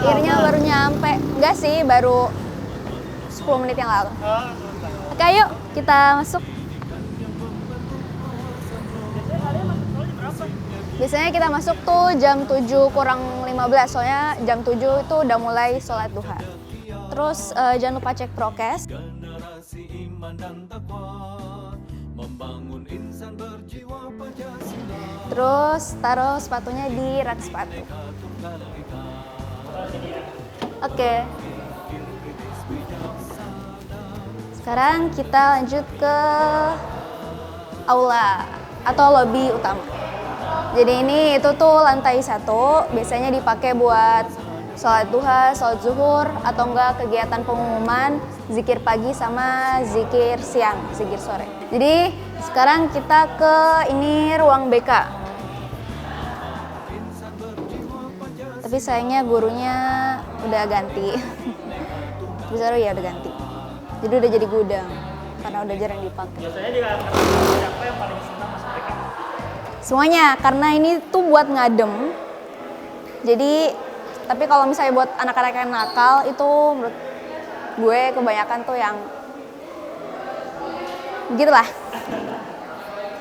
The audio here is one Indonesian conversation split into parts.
Akhirnya baru nyampe. Enggak sih, baru 10 menit yang lalu. Oke, yuk kita masuk. Biasanya kita masuk tuh jam 7 kurang 15, soalnya jam 7 itu udah mulai sholat duha. Terus jangan lupa cek prokes. Terus taruh sepatunya di rak sepatu. Oke. Sekarang kita lanjut ke aula atau lobi utama. Jadi ini itu tuh lantai 1, biasanya dipakai buat sholat duha, sholat zuhur, atau enggak kegiatan pengumuman, zikir pagi sama zikir siang, zikir sore. Jadi sekarang kita ke ini ruang BK. Tapi sayangnya gurunya udah ganti. Bisa ya udah ganti. Jadi udah jadi gudang karena udah jarang dipakai. Biasanya di angkatan siapa yang paling senang masuk BK? Semuanya, karena ini tuh buat ngadem. Jadi, tapi kalau misalnya buat anak-anak yang nakal itu menurut gue kebanyakan tuh yang gitulah.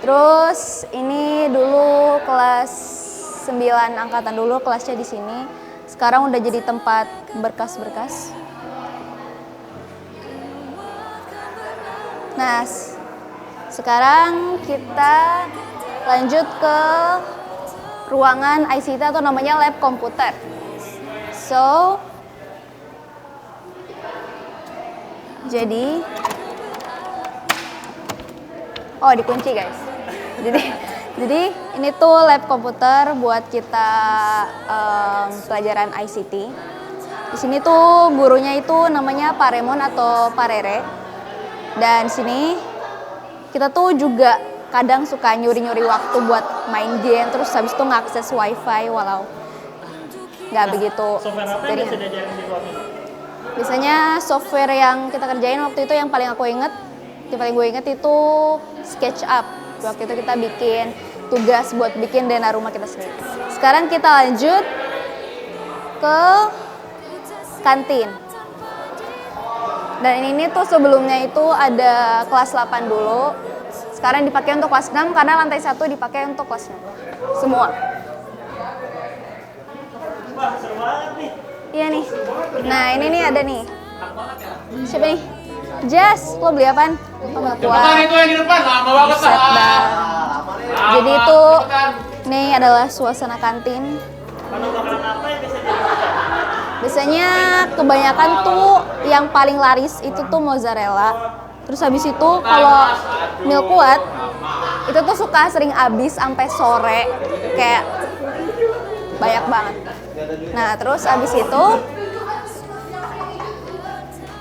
Terus ini dulu kelas 9 angkatan dulu kelasnya di sini. Sekarang udah jadi tempat berkas-berkas. Nah, sekarang kita lanjut ke ruangan ICT atau namanya lab komputer. So, jadi, oh dikunci guys. Jadi ini tuh lab komputer buat kita pelajaran ICT. Di sini tuh gurunya itu namanya Pak Remon atau Pak Rere. Dan sini kita tuh juga kadang suka nyuri-nyuri waktu buat main game, terus habis itu ngakses wifi walau nggak begitu. Software apa yang biasa diajarin di ruang ini? Biasanya software yang kita kerjain waktu itu yang paling gue inget itu SketchUp. Waktu itu kita bikin tugas buat bikin dana rumah kita sendiri. Sekarang kita lanjut ke kantin. Dan ini tuh sebelumnya itu ada kelas 8 dulu. Sekarang dipakai untuk kelas 6 karena lantai 1 dipakai untuk kelas 6. Semua. Wah, seru banget nih. Iya nih. Nah, ini nih ada nih. Siapa nih? Jess, lo beli apaan? Oh, nggak kuat. Itu yang di depan, lama banget. Set dah. Jadi itu nih adalah suasana kantin. Makanan apa yang bisa diajarin? Biasanya kebanyakan tuh yang paling laris itu tuh mozzarella. Terus habis itu kalau mie kuat itu tuh suka sering habis sampai sore, kayak banyak banget. Nah terus habis itu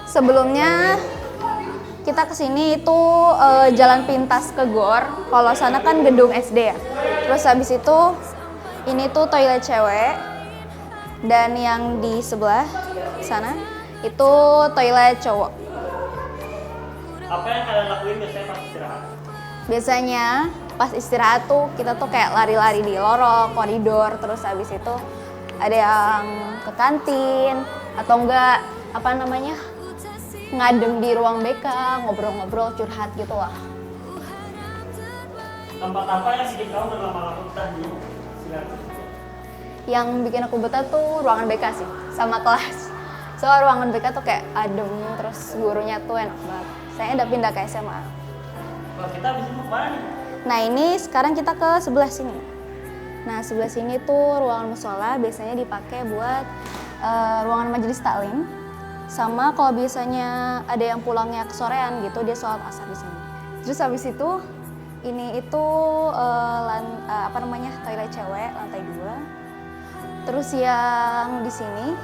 sebelumnya kita kesini itu jalan pintas ke GOR. Kalau sana kan gedung SD ya. Terus habis itu ini tuh toilet cewek. Dan yang di sebelah sana itu toilet cowok. Apa yang kalian lakuin biasanya pas istirahat? Biasanya pas istirahat tuh kita tuh kayak lari-lari di lorong, koridor, terus habis itu ada yang ke kantin atau enggak apa namanya ngadem di ruang BK, ngobrol-ngobrol, curhat gitu lah. Tempat apa yang bikin kamu berlama-lama betah di Sinar? Yang bikin aku betah tuh ruangan BK sih, sama kelas. Soalnya ruangan BK tuh kayak adem, terus gurunya tuh enak banget. Saya udah pindah ke SMA. Kalau kita habis itu kemana nih? Nah ini sekarang kita ke sebelah sini. Nah sebelah sini tuh ruangan musola biasanya dipakai buat ruangan majelis taklim. Sama kalau biasanya ada yang pulangnya kesorean gitu, dia sholat asar di sini. Terus habis itu ini itu toilet cewek lantai 2. Terus yang di sini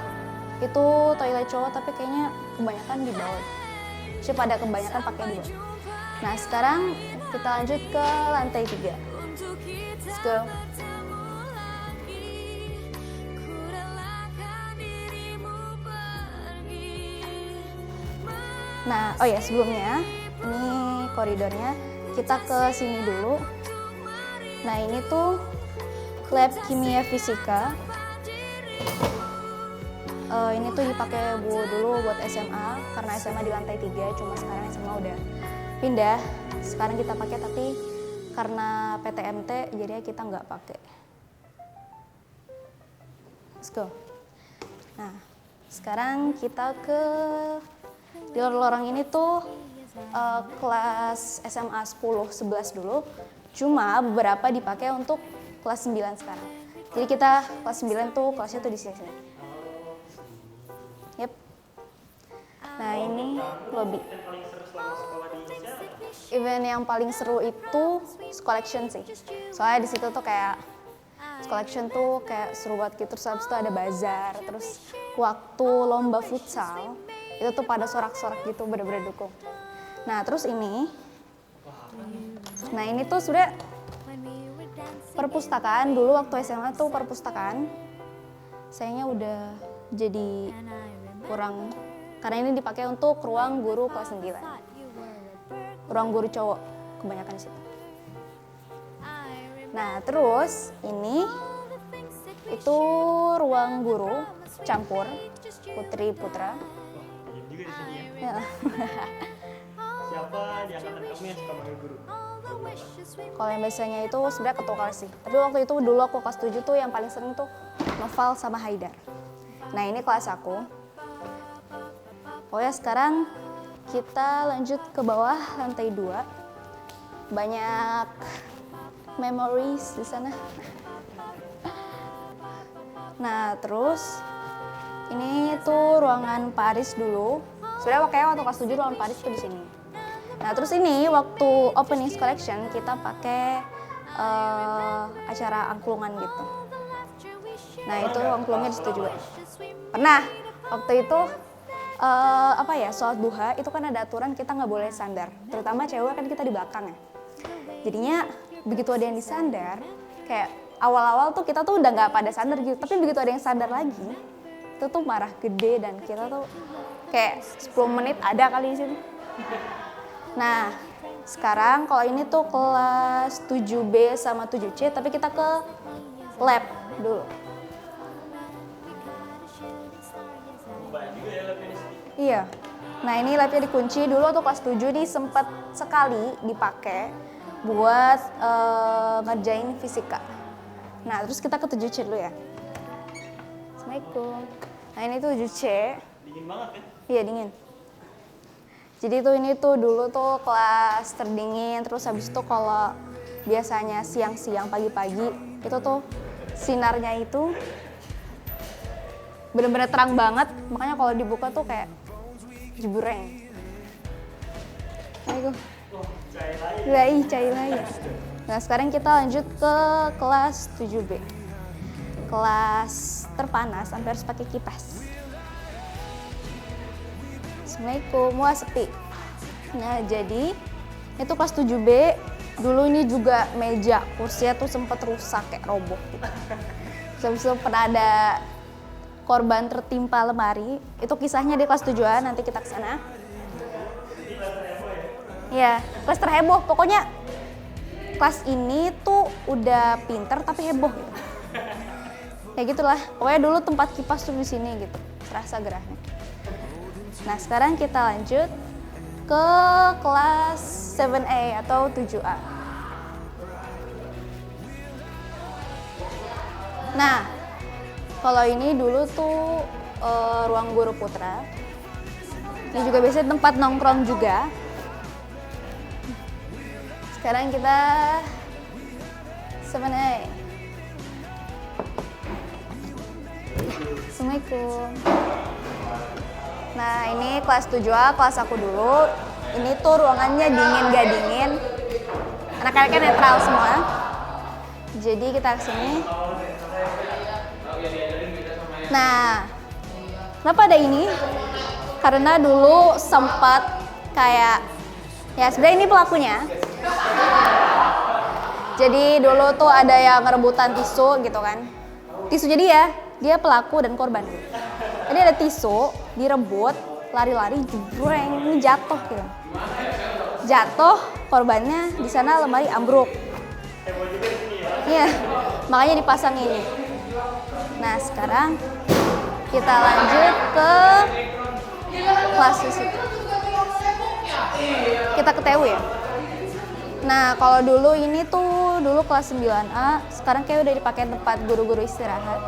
itu toilet cowok tapi kayaknya kebanyakan di bawah. Sih pada kebanyakan pakai di bawah. Nah sekarang kita lanjut ke lantai 3. Let's go. Nah, oh ya sebelumnya ini koridornya kita ke sini dulu. Nah ini tuh lab kimia fisika. Ini tuh dipakai dulu buat SMA karena SMA di lantai 3, cuma sekarang SMA udah pindah. Sekarang kita pakai tapi karena PTMT jadinya kita nggak pakai. Let's go. Nah, sekarang kita ke di lorong ini tuh kelas SMA 10-11 dulu. Cuma beberapa dipakai untuk kelas 9 sekarang. Jadi kita kelas 9 tuh kelasnya tuh di sini. Yep. Nah, ini lobby. Event yang paling seru itu Collection sih. Soalnya di situ tuh kayak Collection tuh kayak seru banget gitu. Terus habis itu ada bazar. Terus waktu lomba futsal itu tuh pada sorak-sorak gitu, bener-bener dukung. Nah, terus ini. Nah, ini tuh sudah perpustakaan. Dulu waktu SMA tuh perpustakaan. Sayangnya udah jadi kurang, karena ini dipakai untuk ruang guru kelas 9. Ruang guru cowok kebanyakan di situ. Nah, terus ini itu ruang guru campur putri putra. Juga di sini Ya. Siapa di angkatan kamu yang suka manggil guru? Kalau yang biasanya itu sebenarnya ketua kelas sih. Tapi waktu itu dulu aku kelas 7 tuh yang paling sering tuh Noval sama Haidar. Nah, ini kelas aku. Pokoknya sekarang kita lanjut ke bawah lantai 2. Banyak memories di sana. Nah, terus ini tuh ruangan Pak Aris dulu. Sebenarnya kayak waktu kelas 7 ruangan Pak Aris tuh di sini. Nah, terus ini waktu opening collection kita pakai acara angklungan gitu. Nah, itu angklungnya di situ juga. Pernah waktu itu sholat duha itu kan ada aturan kita nggak boleh sandar. Terutama cewek kan kita di belakang ya. Jadinya begitu ada yang disandar, kayak awal-awal tuh kita tuh udah nggak pada sandar gitu. Tapi begitu ada yang sandar lagi, itu tuh marah gede dan kita tuh kayak 10 menit ada kali di situ. Nah, sekarang kalau ini tuh kelas 7B sama 7C, tapi kita ke lab dulu. Iya. Nah, ini labnya dikunci. Dulu waktu kelas 7 nih sempat sekali dipakai buat ngerjain fisika. Nah, terus kita ke 7C dulu ya. Assalamualaikum. Nah, ini 7C. Dingin banget kan? Iya, dingin. Jadi tuh ini tuh dulu tuh kelas terdingin. Terus habis itu kalau biasanya siang-siang pagi-pagi itu tuh sinarnya itu bener-bener terang banget. Makanya kalau dibuka tuh kayak jebureng. Assalamualaikum. Oh, cahaya. Cahaya. Nah, sekarang kita lanjut ke kelas 7B. Kelas terpanas, sampai harus pakai kipas. Assalamualaikum, wah sepi. Nah, jadi itu kelas 7B. Dulu ini juga meja, kursinya tuh sempat rusak kayak roboh gitu. Terus itu pernah ada korban tertimpa lemari. Itu kisahnya di kelas 7-an, nanti kita ke sana. Iya, kelas terheboh. Pokoknya kelas ini tuh udah pinter tapi heboh gitu. Ya gitulah. Pokoknya dulu tempat kipas tuh di sini gitu. Serasa gerahnya. Nah, sekarang kita lanjut ke kelas 7A atau 7A. Nah, kalau ini dulu tuh ruang guru putra. Ini juga biasanya tempat nongkrong juga. Sekarang kita 7A. Assalamualaikum. Nah, ini kelas 7A, kelas aku dulu. Ini tuh ruangannya dingin gak dingin. Anak-anaknya netral semua. Jadi kita kesini. Nah, kenapa ada ini? Karena dulu sempat kayak, ya sebenarnya ini pelakunya. Jadi dulu tuh ada yang ngerebutan tisu gitu kan. Tisunya dia pelaku dan korban. Tadi ada tisu, direbut, lari-lari, jebreng, ini jatuh gitu. Jatuh, korbannya di sana lemari ambruk. Iya, makanya dipasang ini. Nah, sekarang kita lanjut ke kelas di situ. Kita ke TU ya. Nah, kalau dulu ini tuh dulu kelas 9A, sekarang kayak udah dipakai tempat guru-guru istirahat.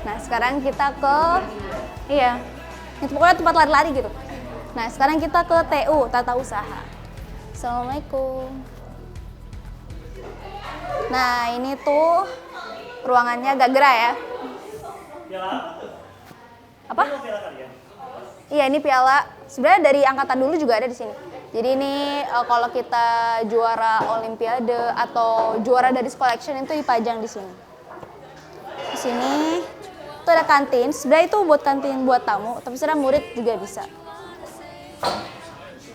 Nah, sekarang kita ke itu pokoknya tempat lari-lari gitu. Nah, sekarang kita ke TU, Tata Usaha. Assalamualaikum. Nah, ini tuh ruangannya agak gerah ya. Apa? Iya, ini piala. Sebenarnya dari angkatan dulu juga ada di sini. Jadi ini kalau kita juara olimpiade atau juara dari Scolection itu dipajang di sini. Di sini itu ada kantin. Sebenarnya itu buat kantin buat tamu, tapi sebenarnya murid juga bisa.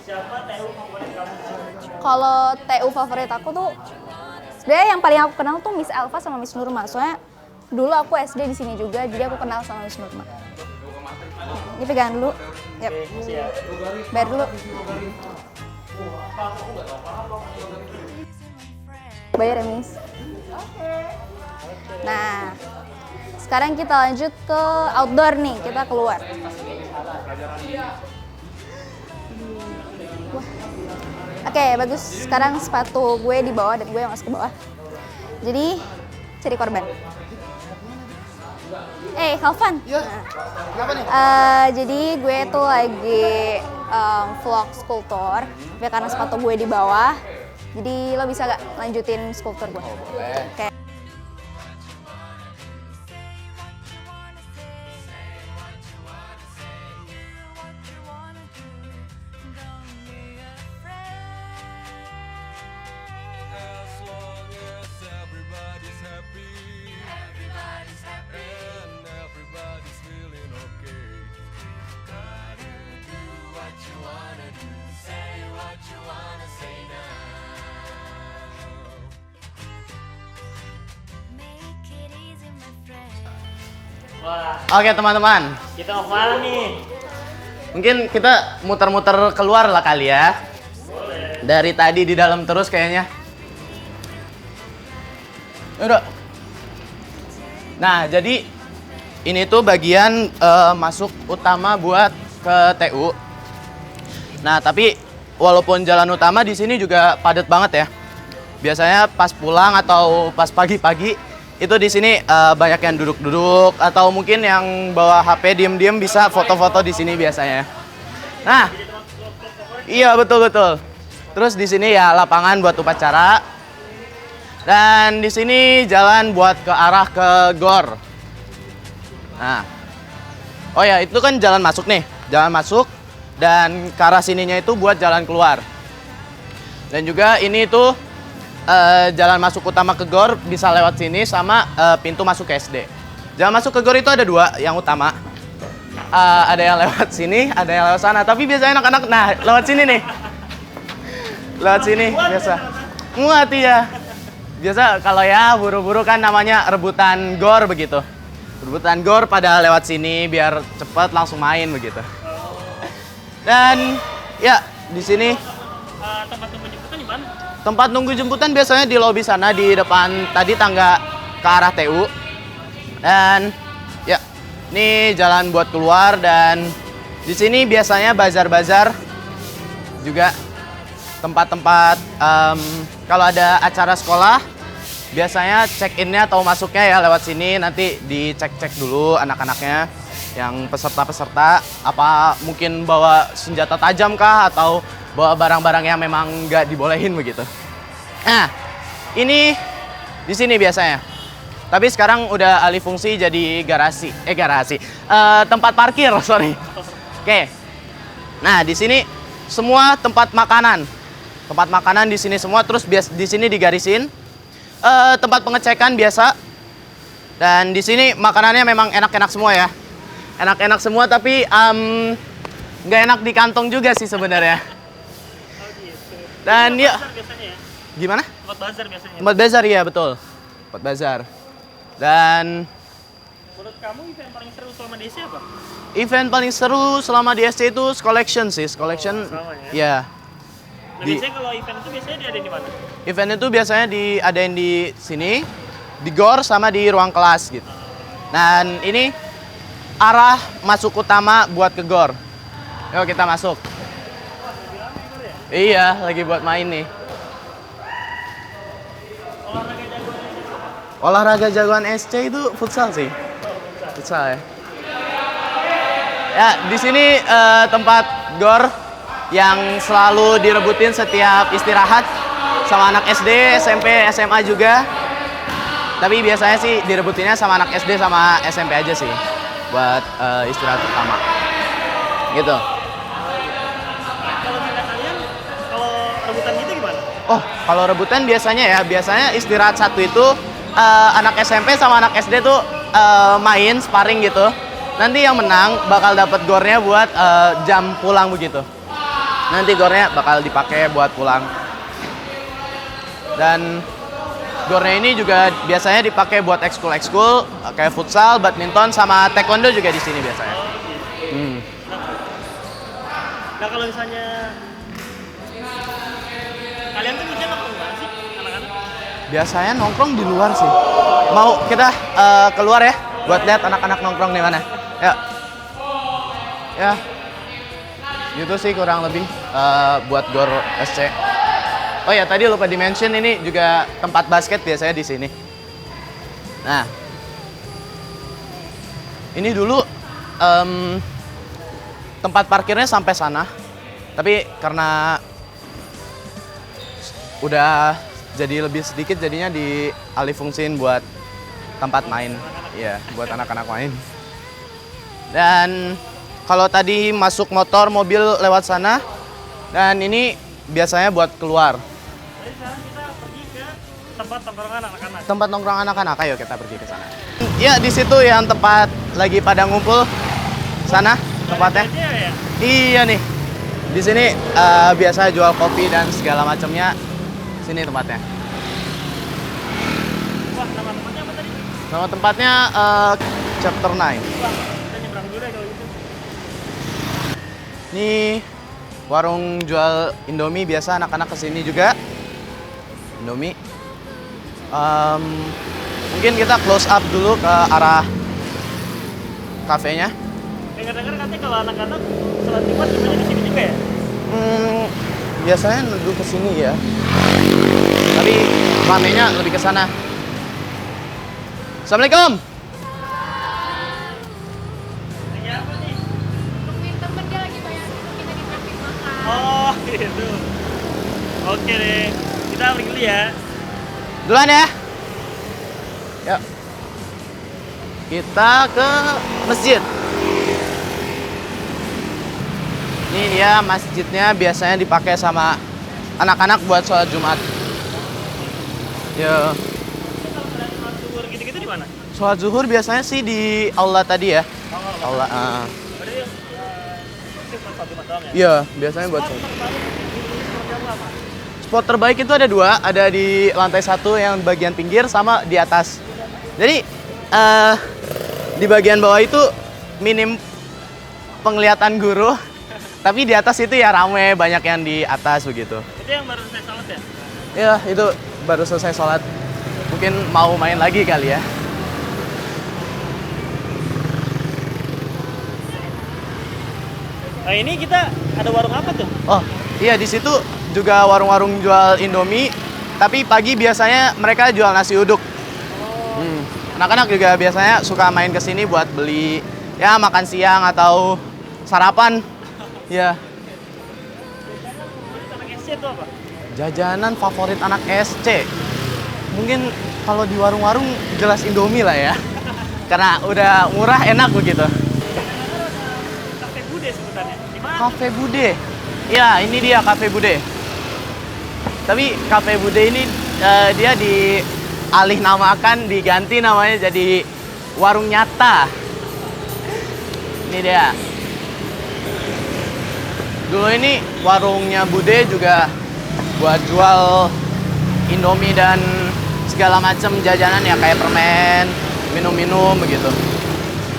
Siapa TU favorit kamu? Kalau TU favorit aku tuh sebenarnya yang paling aku kenal tuh Miss Elva sama Miss Nurma. Soalnya dulu aku SD di sini juga, jadi aku kenal sama Miss Nurma. Ini pegangan dulu. Yap. Bayar dulu. Bayar ya, Miss. Nah, sekarang kita lanjut ke outdoor nih, kita keluar. Oke, bagus. Sekarang sepatu gue di bawah dan gue yang masuk ke bawah. Jadi, cari korban. Halvan. Iya. Kenapa nih? Jadi gue tuh lagi vlog skulptor, tapi karena sepatu gue di bawah, jadi lo bisa gak lanjutin skulptur gue? Oh, boleh. Oke. Wah, Oke teman-teman, kita mau kemana nih? mungkin kita muter-muter keluar lah kali ya. Dari tadi di dalam terus kayaknya. Udah. Nah, jadi ini tuh bagian masuk utama buat ke TU. Nah, tapi walaupun jalan utama di sini juga padat banget ya. Biasanya pas pulang atau pas pagi-pagi itu di sini banyak yang duduk-duduk atau mungkin yang bawa HP diem-diem bisa foto-foto di sini biasanya. Nah, iya betul-betul. Terus di sini ya lapangan buat upacara. Dan di sini jalan buat ke arah ke GOR. Nah, oh ya itu kan jalan masuk nih, jalan masuk dan ke arah sininya itu buat jalan keluar. Dan juga ini tuh jalan masuk utama ke GOR bisa lewat sini sama pintu masuk ke SD. Jalan masuk ke GOR itu ada dua, yang utama. Ada yang lewat sini, ada yang lewat sana. Tapi biasanya anak-anak, nah lewat sini nih. Lewat sini, biasa. Muat ya. Biasa kalau ya buru-buru kan namanya rebutan GOR begitu. Rebutan GOR pada lewat sini biar cepat langsung main begitu. Dan ya di sini Tempat tunggu jemputan di mana? tempat nunggu jemputan biasanya di lobi sana di depan tadi tangga ke arah TU. Dan ya, ini jalan buat keluar dan di sini biasanya bazar-bazar juga tempat-tempat kalau ada acara sekolah biasanya check-in-nya atau masuknya ya lewat sini, nanti dicek-cek dulu anak-anaknya yang peserta-peserta apa mungkin bawa senjata tajam kah atau bawa barang-barang yang memang nggak dibolehin begitu. Nah, ini di sini biasanya. Tapi sekarang udah alih fungsi jadi garasi. Tempat parkir, sorry. Oke. Nah, di sini semua tempat makanan. Tempat makanan di sini semua, terus di sini digarisin. Tempat pengecekan biasa. Dan di sini makanannya memang enak-enak semua ya. Enak-enak semua tapi nggak enak di kantong juga sih sebenarnya. Dan ya, Biasanya ya? gimana? Tempat bazar biasanya. Tempat bazar ya betul. Tempat bazar. Dan Menurut kamu event paling seru selama DC apa? event paling seru selama di SC itu Scolection sih. Scolection sama ya. Nah, biasanya kalau event itu biasanya diadain di mana? Event itu biasanya diadain di sini, di GOR sama di ruang kelas gitu. Dan ini arah masuk utama buat ke GOR. Yuk kita masuk. Iya, lagi buat main nih. Olahraga jagoan SC itu futsal sih. Futsal ya. Ya, di sini tempat GOR yang selalu direbutin setiap istirahat sama anak SD, SMP, SMA juga. Tapi biasanya sih direbutinnya sama anak SD sama SMP aja sih buat istirahat pertama. Gitu. Kalau misalnya kalian, kalau rebutan gitu gimana? Oh, kalau rebutan biasanya istirahat satu itu anak SMP sama anak SD tuh main sparring gitu. Nanti yang menang bakal dapat gornya buat jam pulang begitu. Nanti gornya bakal dipakai buat pulang. Dan gornya ini juga biasanya dipakai buat ekskul kayak futsal, badminton, sama taekwondo juga di sini biasanya. Nah kalau misalnya kalian tuh biasanya nongkrong mana sih anak-anak? Biasanya nongkrong di luar sih. Mau kita keluar ya buat lihat anak-anak nongkrong di mana? Ya. Ya. Gitu sih kurang lebih buat GOR SC. Oh ya, tadi lupa di-mention ini juga tempat basket biasanya di sini. Nah. Ini dulu tempat parkirnya sampai sana. Tapi karena udah jadi lebih sedikit, jadinya dialih fungsiin buat tempat main. Iya, buat anak-anak main. Dan kalau tadi masuk motor, mobil lewat sana. Dan ini biasanya buat keluar. Jadi sekarang kita pergi ke tempat tongkrongan anak-anak. Tempat nongkrong anak-anak, ayo kita pergi ke sana. Ya, di situ yang tempat lagi pada ngumpul. Sana tempatnya. Aja ya? Iya nih. Di sini biasa jual kopi dan segala macamnya. Sini tempatnya. Wah, nama tempatnya apa tadi? Nama tempatnya Chapter 9. Wah, kita nyebrang dulu deh kalau gitu. Ini warung jual Indomie, biasa anak-anak kesini juga. Indomie. Mungkin kita close up dulu ke arah kafenya. Dengar-dengar katanya kalau anak-anak sholat Jumat biasanya di sini juga ya? Biasanya duduk ke sini ya. Tapi ramenya lebih ke sana. Assalamualaikum. Lagi apa nih? Nungguin temen dia lagi bayar dulu, kita ditraktir makan. Oh, gitu. Oke deh. Kita pergi dulu ya. Duluan ya. Yuk. Kita ke masjid. Ini dia masjidnya, biasanya dipakai sama anak-anak buat sholat Jumat. Ya, Kalau kalian sholat zuhur gitu-gitu di mana? sholat zuhur biasanya sih di aula tadi ya. Aula. Berarti itu buat sholat Jumat doang ya? Iya, biasanya buat Spot sholat. terbaik di program apa? Spot terbaik itu ada dua, ada di lantai 1 yang bagian pinggir sama di atas. Jadi di bagian bawah itu minim penglihatan guru, tapi di atas itu ya rame, banyak yang di atas begitu. Itu yang baru selesai sholat ya? Ya itu baru selesai sholat, mungkin mau main lagi kali ya. Nah ini kita ada warung apa tuh? Oh iya, di situ juga warung-warung jual Indomie, tapi pagi biasanya mereka jual nasi uduk. Anak-anak juga biasanya suka main ke sini buat beli ya makan siang atau sarapan. Ya, Anak SC itu apa? jajanan favorit anak SC. Mungkin kalau di warung-warung jelas Indomie lah ya. Karena udah murah, enak begitu. Cafe Bude sebutannya. Di mana? Cafe Bude. Ya, ini dia Cafe Bude. Tapi Cafe Bude ini dia dialih namakan, diganti namanya jadi Warung Nyata. Ini dia. Dulu ini warungnya Bude juga buat jual Indomie dan segala macam jajanan ya, kayak permen, minum-minum begitu.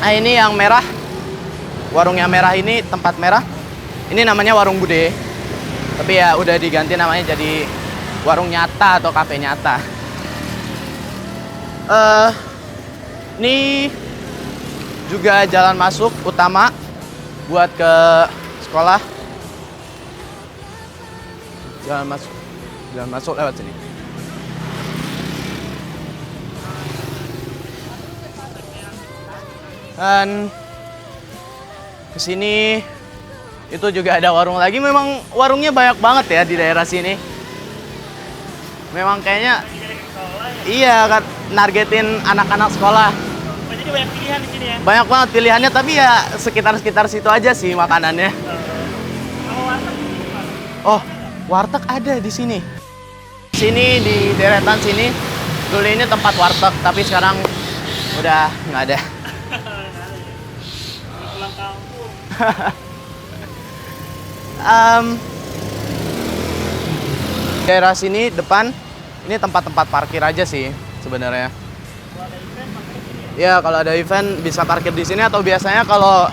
Nah ini yang merah, warung yang merah ini, tempat merah. Ini namanya Warung Bude. Tapi ya udah diganti namanya jadi warung nyata atau kafe nyata. Ini juga jalan masuk utama buat ke sekolah. Jalan masuk lewat sini. Dan kesini itu juga ada warung lagi. Memang warungnya banyak banget ya di daerah sini. Memang kayaknya iya kan nargetin anak-anak sekolah. Oh, jadi banyak pilihan di sini ya. Banyak banget pilihannya, tapi ya sekitar-sekitar situ aja sih makanannya. Kalau warteg gimana? Oh, warteg ada di sini. Sini di deretan sini. Dulu ini tempat warteg, tapi sekarang udah nggak ada. Pulang kampung. Daerah sini depan ini tempat-tempat parkir aja sih sebenarnya. Ya kalau ada event bisa parkir di sini, atau biasanya kalau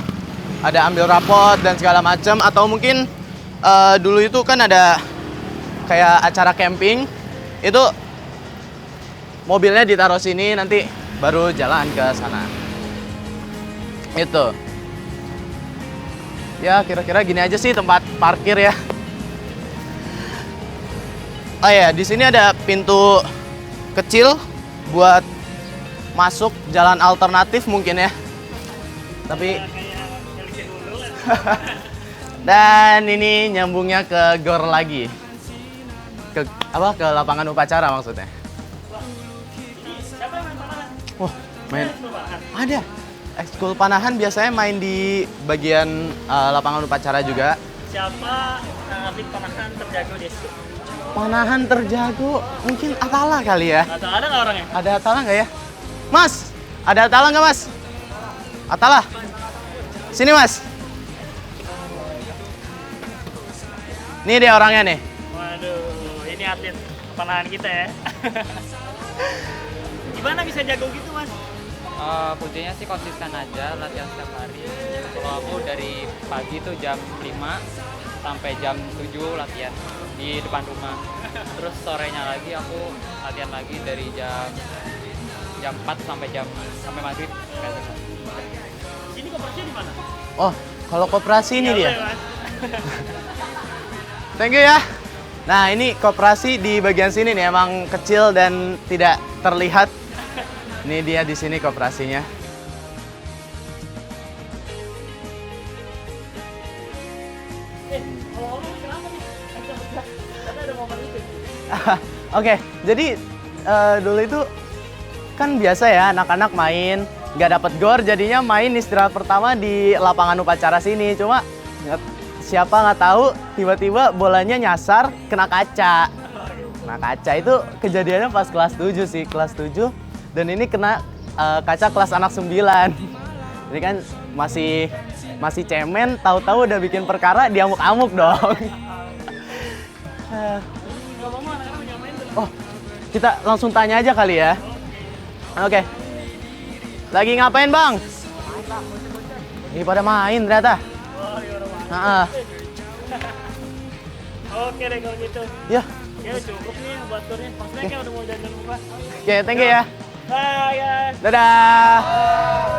ada ambil rapot dan segala macam, atau mungkin dulu itu kan ada kayak acara camping, itu mobilnya ditaruh sini nanti baru jalan ke sana. Itu. Ya kira-kira gini aja sih tempat parkir ya. Oh ya, di sini ada pintu kecil buat masuk jalan alternatif mungkin ya. Tapi dan ini nyambungnya ke gor lagi. Ke apa? Ke lapangan upacara maksudnya. Siapa yang main panahan? Wah, main. Panahan. Ada. Ekskul panahan biasanya main di bagian lapangan upacara juga. Siapa atlet panahan terjago di SK? Panahan terjago mungkin Atala kali ya. Atau ada nggak orangnya? Ada Atala nggak ya? Mas, ada Atala nggak Mas? Atala, sini Mas. Ini dia orangnya nih. Waduh, ini atlet panahan kita ya. Gimana bisa jago gitu Mas? Kuncinya sih konsisten aja, latihan setiap hari. Kalau aku dari pagi tuh jam 5 sampai jam 7 latihan di depan rumah. Terus sorenya lagi aku latihan lagi dari jam 4 sampai maghrib. Sini koperasinya di mana? Oh, kalau koperasi ini Iya, dia. boleh, Mas. Thank you ya. Nah, ini koperasi di bagian sini nih emang kecil dan tidak terlihat. Ini dia di sini koperasinya. Ngomong-ngomong kenapa nih? Karena ada momen itu. Oke, jadi dulu itu kan biasa ya anak-anak main, nggak dapet gor, jadinya main istirahat pertama di lapangan upacara sini. Cuma siapa nggak tahu tiba-tiba bolanya nyasar kena kaca. Nah kaca itu kejadiannya pas kelas 7 sih, kelas 7. Dan ini kena kaca kelas anak 9. Jadi kan masih cemen, tahu-tahu udah bikin perkara, diamuk-amuk dong. Ngomong-ngomong anak-anak punya main tuh. Oh, kita langsung tanya aja kali ya. Oke. Lagi ngapain, Bang? Lagi pada main ternyata. Wah, gimana Mas? Heeh. Oke deh kalau gitu. Ya, Ya cukup nih buat turnya. Maksudnya kayak udah mau jalan-jalan buka. oke, thank you ya. Bye guys. Dadah.